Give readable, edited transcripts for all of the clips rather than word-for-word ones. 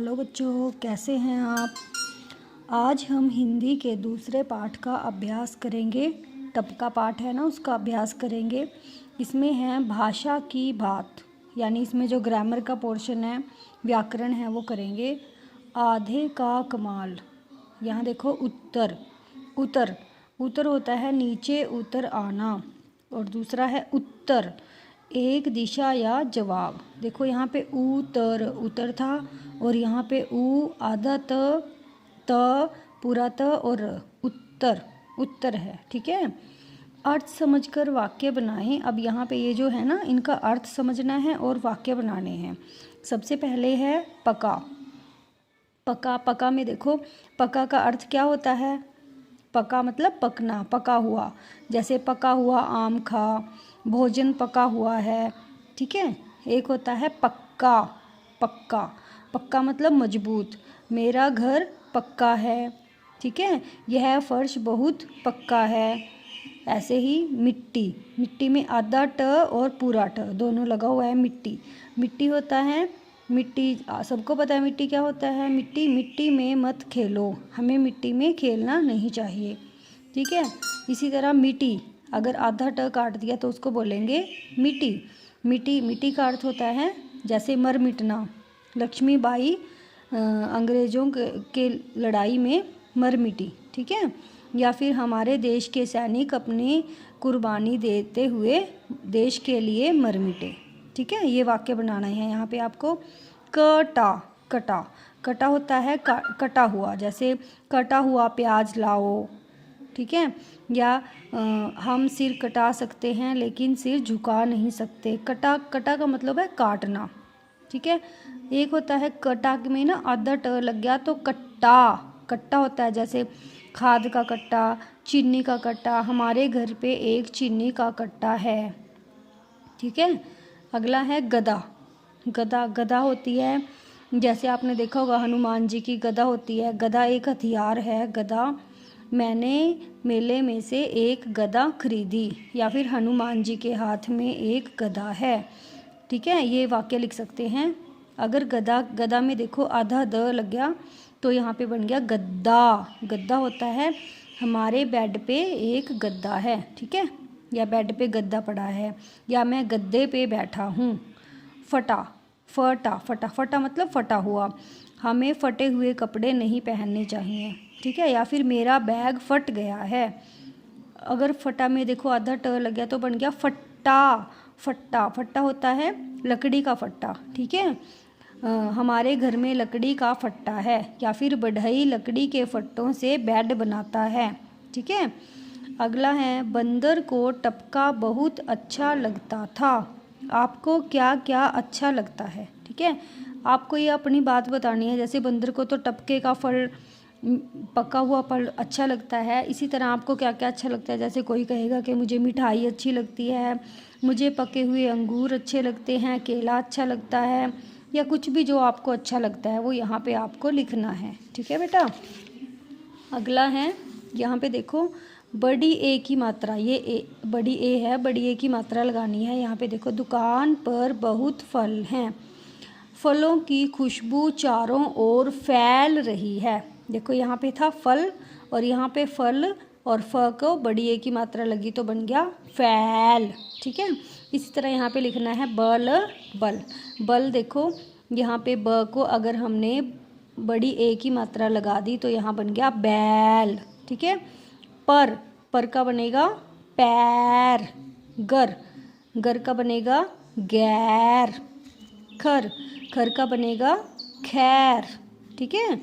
Hello बच्चों, कैसे हैं आप। आज हम हिंदी के दूसरे पाठ का अभ्यास करेंगे। तब का पाठ है ना, उसका अभ्यास करेंगे। इसमें है भाषा की बात, यानी इसमें जो ग्रामर का पोर्शन है, व्याकरण है, वो करेंगे। आधे का कमाल, यहाँ देखो उत्तर। उतर उतर होता है नीचे उतर आना, और दूसरा है उत्तर, एक दिशा या जवाब। देखो यहाँ पे उतर उतर था, और यहाँ पे उ आधा त पूरा त और उत्तर उत्तर है। ठीक है, अर्थ समझकर वाक्य बनाएं। अब यहाँ पे ये जो है ना, इनका अर्थ समझना है और वाक्य बनाने हैं। सबसे पहले है पका। पका पका में देखो, पका का अर्थ क्या होता है। पका मतलब पकना, पका हुआ। जैसे पका हुआ आम खा, भोजन पका हुआ है। ठीक है, एक होता है पक्का। पक्का पक्का मतलब मजबूत। मेरा घर पक्का है। ठीक है, यह फर्श बहुत पक्का है। ऐसे ही मिट्टी, मिट्टी में आधा ट और पूरा ट दोनों लगा हुआ है। मिट्टी मिट्टी होता है, मिट्टी सबको पता है मिट्टी क्या होता है। मिट्टी मिट्टी में मत खेलो, हमें मिट्टी में खेलना नहीं चाहिए। ठीक है, इसी तरह मिट्टी, अगर आधा ट काट दिया तो उसको बोलेंगे मिट्टी। मिट्टी मिट्टी का अर्थ होता है जैसे मर मिटना। लक्ष्मीबाई अंग्रेज़ों के लड़ाई में मर मिटी। ठीक है, या फिर हमारे देश के सैनिक अपनी कुर्बानी देते हुए देश के लिए मर मिटे। ठीक है, ये वाक्य बनाना है यहाँ पे आपको। कटा कटा कटा होता है कटा हुआ, जैसे कटा हुआ प्याज लाओ। ठीक है, या हम सिर कटा सकते हैं लेकिन सिर झुका नहीं सकते। कटा कटा का मतलब है काटना। ठीक है, एक होता है कटा में ना आधा ट लग गया तो कट्टा। कट्टा होता है जैसे खाद का कट्टा, चीनी का कट्टा। हमारे घर पे एक चीनी का कट्टा है। ठीक है, अगला है गदा। गदा गदा होती है, जैसे आपने देखा होगा हनुमान जी की गदा होती है। गदा एक हथियार है। गदा, मैंने मेले में से एक गदा खरीदी, या फिर हनुमान जी के हाथ में एक गदा है। ठीक है, ये वाक्य लिख सकते हैं। अगर गदा गदा में देखो आधा द लग गया तो यहाँ पे बन गया गद्दा। गद्दा होता है हमारे बेड पे एक गद्दा है। ठीक है, या बेड पे गद्दा पड़ा है, या मैं गद्दे पे बैठा हूँ। फटा फटा फटा फटा मतलब फटा हुआ। हमें फटे हुए कपड़े नहीं पहनने चाहिए। ठीक है, या फिर मेरा बैग फट गया है। अगर फटा में देखो आधा ट लग गया तो बन गया फट्टा। फट्टा फट्टा होता है लकड़ी का फट्टा। ठीक है, हमारे घर में लकड़ी का फट्टा है, या फिर बढ़ई लकड़ी के फट्टों से बेड बनाता है। ठीक है, अगला है बंदर को टपका बहुत अच्छा लगता था। आपको क्या क्या अच्छा लगता है। ठीक है, आपको ये अपनी बात बतानी है। जैसे बंदर को तो टपके का फल, पका हुआ फल अच्छा लगता है। इसी तरह आपको क्या क्या अच्छा लगता है। जैसे कोई कहेगा कि मुझे मिठाई अच्छी लगती है, मुझे पके हुए अंगूर अच्छे लगते हैं, केला अच्छा लगता है, या कुछ भी जो आपको अच्छा लगता है वो यहाँ पे आपको लिखना है। ठीक है बेटा, अगला है यहाँ पे देखो बड़ी ए की मात्रा। ये बड़ी ए है, बड़ी ए की मात्रा लगानी है। यहाँ पे देखो दुकान पर बहुत फल हैं, फलों की खुशबू चारों ओर फैल रही है। देखो यहाँ पे था फल, और यहाँ पे फल और फ को बड़ी ए की मात्रा लगी तो बन गया फैल। ठीक है, इसी तरह यहाँ पे लिखना है बल बल। बल देखो यहाँ पे ब को अगर हमने बड़ी ए की मात्रा लगा दी तो यहाँ बन गया बैल। ठीक है, पर का बनेगा पैर। गर गर का बनेगा गैर। खर का बनेगा खैर। ठीक है,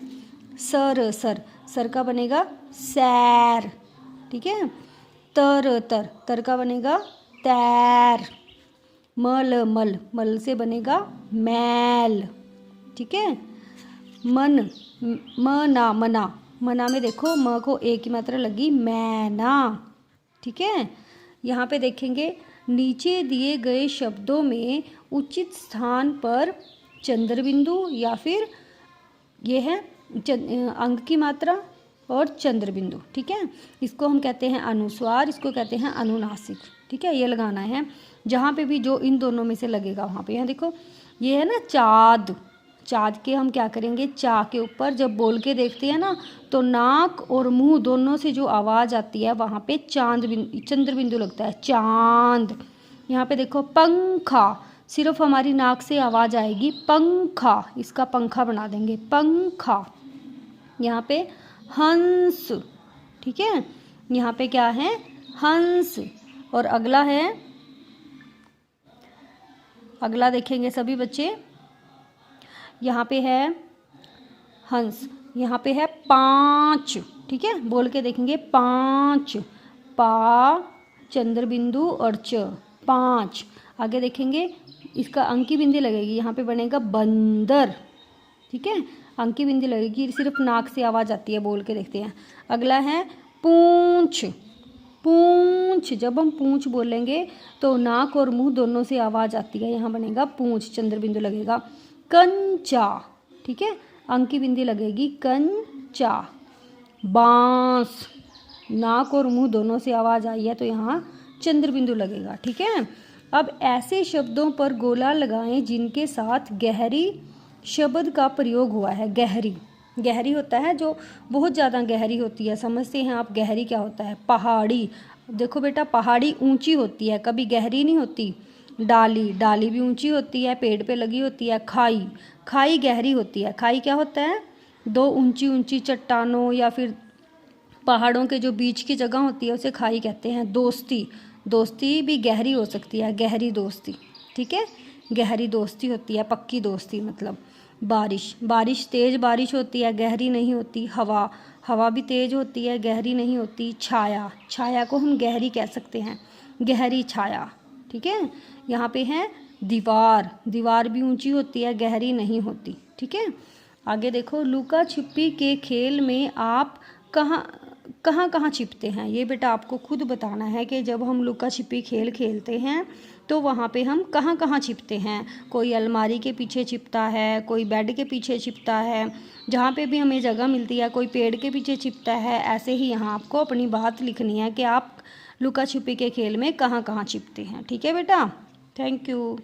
सर का बनेगा सैर। ठीक है, तर का बनेगा तैर। मल से बनेगा मैल। ठीक है, मना में देखो म को एक की मात्रा लगी मैना। ठीक है, यहाँ पे देखेंगे नीचे दिए गए शब्दों में उचित स्थान पर चंद्र बिंदु, या फिर ये है अंक की मात्रा और चंद्र बिंदु। ठीक है, इसको हम कहते हैं अनुस्वार, इसको कहते हैं अनुनासिक। ठीक है, ये लगाना है जहाँ पे भी जो इन दोनों में से लगेगा वहाँ पे। यहाँ देखो ये है ना चाँद, चाँद के हम क्या करेंगे, चा के ऊपर जब बोल के देखते हैं ना तो नाक और मुंह दोनों से जो आवाज़ आती है वहाँ पे चंद्र बिंदु लगता है, चांद। यहाँ पे देखो पंखा, सिर्फ हमारी नाक से आवाज़ आएगी पंखा, इसका पंखा बना देंगे पंखा। यहाँ पे हंस, ठीक है, यहाँ पे क्या है, हंस। और अगला है, अगला देखेंगे सभी बच्चे, यहाँ पे है हंस, यहाँ पे है पाँच, ठीक है, बोल के देखेंगे पाँच, पा चंद्र बिंदु और च, पाँच। आगे देखेंगे इसका अंकी बिंदी लगेगी, यहाँ पे बनेगा बंदर, ठीक है, अंकी बिंदी लगेगी, सिर्फ नाक से आवाज़ आती है, बोल के देखते हैं। अगला है पूंछ, पूंछ, जब हम पूंछ बोलेंगे तो नाक और मुंह दोनों से आवाज़ आती है, यहाँ बनेगा पूंछ, चंद्र बिंदु लगेगा। कंचा, ठीक है, अंकी बिंदी लगेगी कंचा। बांस, नाक और मुंह दोनों से आवाज़ आई है तो यहाँ चंद्र बिंदु लगेगा, ठीक है। अब ऐसे शब्दों पर गोला लगाएं जिनके साथ गहरी शब्द का प्रयोग हुआ है। गहरी, गहरी होता है जो बहुत ज़्यादा गहरी होती है, समझते हैं आप गहरी क्या होता है। पहाड़ी, देखो बेटा पहाड़ी ऊंची होती है, कभी गहरी नहीं होती। डाली, डाली भी ऊंची होती है, पेड़ पे लगी होती है। खाई, खाई गहरी होती है। खाई क्या होता है, दो ऊंची ऊंची चट्टानों या फिर पहाड़ों के जो बीच की जगह होती है उसे खाई कहते हैं। दोस्ती, दोस्ती भी गहरी हो सकती है, गहरी दोस्ती, ठीक है, गहरी दोस्ती होती है, पक्की दोस्ती मतलब। बारिश, बारिश तेज़ बारिश होती है, गहरी नहीं होती। हवा, हवा भी तेज़ होती है, गहरी नहीं होती। छाया, छाया को हम गहरी कह सकते हैं, गहरी छाया, ठीक है। यहाँ पे है दीवार, दीवार भी ऊंची होती है, गहरी नहीं होती, ठीक है। आगे देखो, लुका छिपी के खेल में आप कहाँ कहाँ छिपते हैं, ये बेटा आपको खुद बताना है कि जब हम लुका छिपी खेल खेलते हैं तो वहाँ पे हम कहाँ कहाँ छिपते हैं। कोई अलमारी के पीछे छिपता है, कोई बेड के पीछे छिपता है, जहाँ पे भी हमें जगह मिलती है, कोई पेड़ के पीछे छिपता है। ऐसे ही यहाँ आपको अपनी बात लिखनी है कि आप लुका छिपी के खेल में कहाँ कहाँ छिपते हैं, ठीक है बेटा। Thank you.